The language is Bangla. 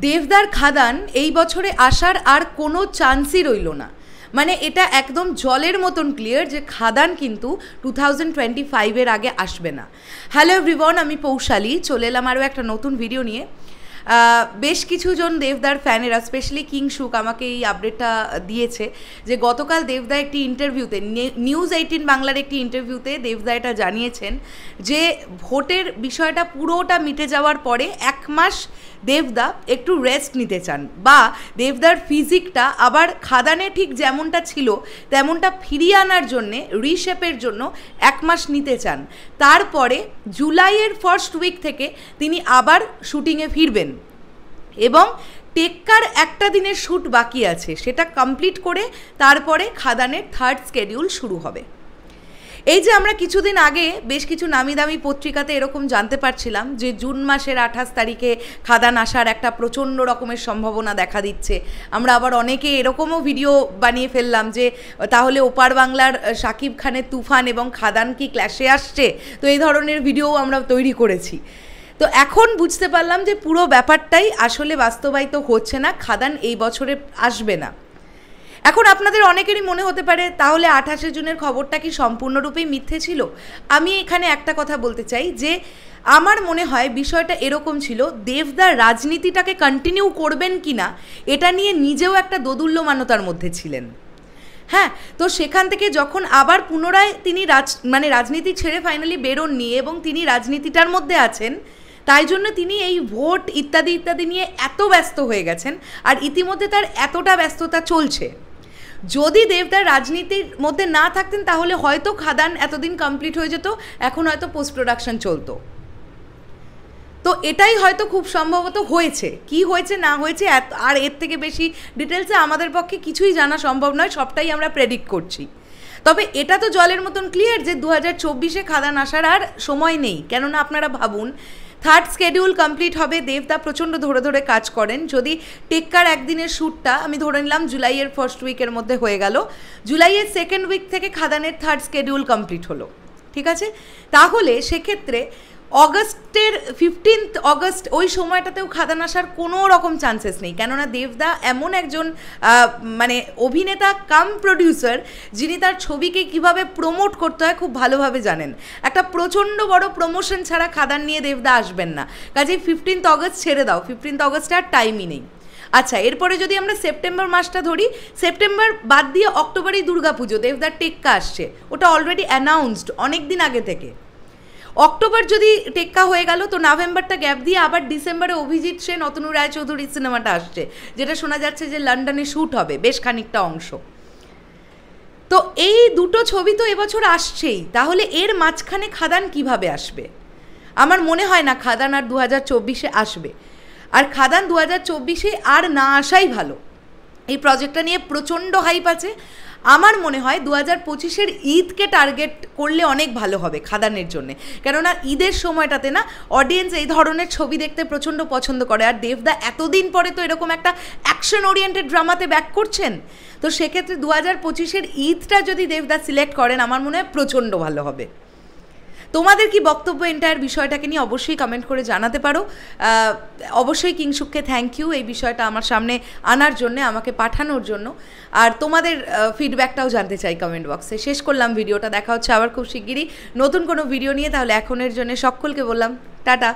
দেবদার খাদান এই বছরে আসার আর কোনো চান্সই রইল না। মানে এটা একদম জলের মতন ক্লিয়ার যে খাদান কিন্তু 2025-এর আগে আসবে না। হ্যালো এভরিওয়ান, আমি পৌশালী চলে এলাম আরও একটা নতুন ভিডিও নিয়ে। বেশ কিছুজন দেবদার ফ্যানেরা, স্পেশালি কিংশুক, আমাকে এই আপডেটটা দিয়েছে যে গতকাল দেবদা একটি ইন্টারভিউতে, নিউজ 18 বাংলার একটি ইন্টারভিউতে দেবদা এটা জানিয়েছেন যে ভোটের বিষয়টা পুরোটা মিটে যাওয়ার পরে 1 মাস দেবদা একটু রেস্ট নিতে চান, বা দেবদার ফিজিকটা আবার খাদানে ঠিক যেমনটা ছিল তেমনটা ফিরিয়ে আনার জন্যে, রিশেপের জন্য 1 মাস নিতে চান। তারপরে জুলাইয়ের ফার্স্ট উইক থেকে তিনি আবার শুটিংয়ে ফিরবেন এবং টেক্কার একটা দিনের শ্যুট বাকি আছে, সেটা কমপ্লিট করে তারপরে খাদানের 3rd স্কেডিউল শুরু হবে। এই যে আমরা কিছুদিন আগে বেশ কিছু নামি দামি পত্রিকাতে এরকম জানতে পারছিলাম যে জুন মাসের 28 তারিখে খাদান আসার একটা প্রচণ্ড রকমের সম্ভাবনা দেখা দিচ্ছে। আমরা আবার অনেকে এরকমও ভিডিও বানিয়ে ফেললাম যে তাহলে ওপার বাংলার শাকিব খানের তুফান এবং খাদান কি ক্ল্যাশে আসছে, তো এই ধরনের ভিডিও আমরা তৈরি করেছি। তো এখন বুঝতে পারলাম যে পুরো ব্যাপারটাই আসলে বাস্তবায়িত হচ্ছে না, খাদান এই বছরে আসবে না। এখন আপনাদের অনেকেরই মনে হতে পারে তাহলে 28শে জুনের খবরটা কি সম্পূর্ণরূপেই মিথ্যে ছিল? আমি এখানে একটা কথা বলতে চাই যে আমার মনে হয় বিষয়টা এরকম ছিল, দেবদা রাজনীতিটাকে কন্টিনিউ করবেন কি না এটা নিয়ে নিজেও একটা দোদুল্যমানতার মধ্যে ছিলেন। হ্যাঁ, তো সেখান থেকে যখন আবার পুনরায় তিনি রাজনীতি ছেড়ে ফাইনালি বেরোননি এবং তিনি রাজনীতিটার মধ্যে আছেন, তাই জন্য তিনি এই ভোট ইত্যাদি ইত্যাদি নিয়ে এত ব্যস্ত হয়ে গেছেন, আর ইতিমধ্যে তার এতটা ব্যস্ততা চলছে। যদি দেবদার রাজনীতির মধ্যে না থাকতেন তাহলে হয়তো খাদান এতদিন কমপ্লিট হয়ে যেত, এখন হয়তো পোস্ট প্রোডাকশন চলতো। তো এটাই হয়তো খুব সম্ভবত হয়েছে। কি হয়েছে না হয়েছে আর এর থেকে বেশি ডিটেলসে আমাদের পক্ষে কিছুই জানা সম্ভব নয়, সবটাই আমরা প্রেডিক্ট করছি। তবে এটা তো জলের মতন ক্লিয়ার যে 2024-এ খাদান আসার আর সময় নেই। কেননা আপনারা ভাবুন, 3rd স্কেডিউল কমপ্লিট হবে, দেবদা প্রচণ্ড ধরে ধরে কাজ করেন। যদি টেক্কার একদিনের শ্যুটটা আমি ধরে নিলাম জুলাইয়ের ফার্স্ট উইকের মধ্যে হয়ে গেল, জুলাইয়ের 2nd উইক থেকে খাদানের 3rd স্কেডিউল কমপ্লিট হলো, ঠিক আছে? তাহলে সেক্ষেত্রে অগস্টের 15th অগস্ট ওই সময়টাতেও খাদান আসার কোনো রকম চান্সেস নেই। কেননা দেবদা এমন একজন অভিনেতা কাম প্রডিউসার যিনি তার ছবিকে কিভাবে প্রমোট করতে হয় খুব ভালোভাবে জানেন। একটা প্রচণ্ড বড় প্রমোশন ছাড়া খাদান নিয়ে দেবদা আসবেন না। কাজেই 15th অগস্ট ছেড়ে দাও, 15th অগস্টে আর টাইমই নেই। আচ্ছা, এরপরে যদি আমরা সেপ্টেম্বর মাসটা ধরি, সেপ্টেম্বর বাদ দিয়ে অক্টোবরেই দুর্গাপুজো, দেবদার টেক্কা আসছে, ওটা অলরেডি অ্যানাউন্সড অনেক দিন আগে থেকে। অক্টোবর যদি টেক্কা হয়ে গেল তো নভেম্বরটা গ্যাপ দিয়ে আবার ডিসেম্বরে অভিজিৎ সেন, অতনু রায়চৌধুরীর সিনেমাটা আসছে, যেটা শোনা যাচ্ছে যে লন্ডনে শ্যুট হবে বেশ খানিকটা অংশ। তো এই দুটো ছবি তো এবছর আসছেই, তাহলে এর মাঝখানে খাদান কিভাবে আসবে? আমার মনে হয় না খাদান আর 2024-এ আসবে। আর খাদান 2024-এ আর না আসাই ভালো। এই প্রজেক্টটা নিয়ে প্রচণ্ড হাইপ আছে। আমার মনে হয় 2025-এর ঈদকে টার্গেট করলে অনেক ভালো হবে খাদানের জন্যে। কেননা ঈদের সময়টাতে না অডিয়েন্স এই ধরনের ছবি দেখতে প্রচণ্ড পছন্দ করে, আর দেবদা এতদিন পরে তো এরকম একটা অ্যাকশন ওরিয়েন্টেড ড্রামাতে ব্যাক করছেন। তো সেক্ষেত্রে 2025-এর ঈদটা যদি দেবদা সিলেক্ট করেন আমার মনে হয় প্রচণ্ড ভালো হবে। তোমাদের কি বক্তব্য এন্টায়ার বিষয়টাকে নিয়ে অবশ্যই কমেন্ট করে জানাতে পারো। অবশ্যই কিংশুককে থ্যাংক ইউ এই বিষয়টা আমার সামনে আনার জন্য, আমাকে পাঠানোর জন্য। আর তোমাদের ফিডব্যাকটাও জানতে চাই কমেন্ট বক্সে। শেষ করলাম ভিডিওটা, দেখা হচ্ছে আবার খুব শিগগিরই নতুন কোনো ভিডিও নিয়ে। তাহলে এখনের জন্য সকলকে বললাম টাটা।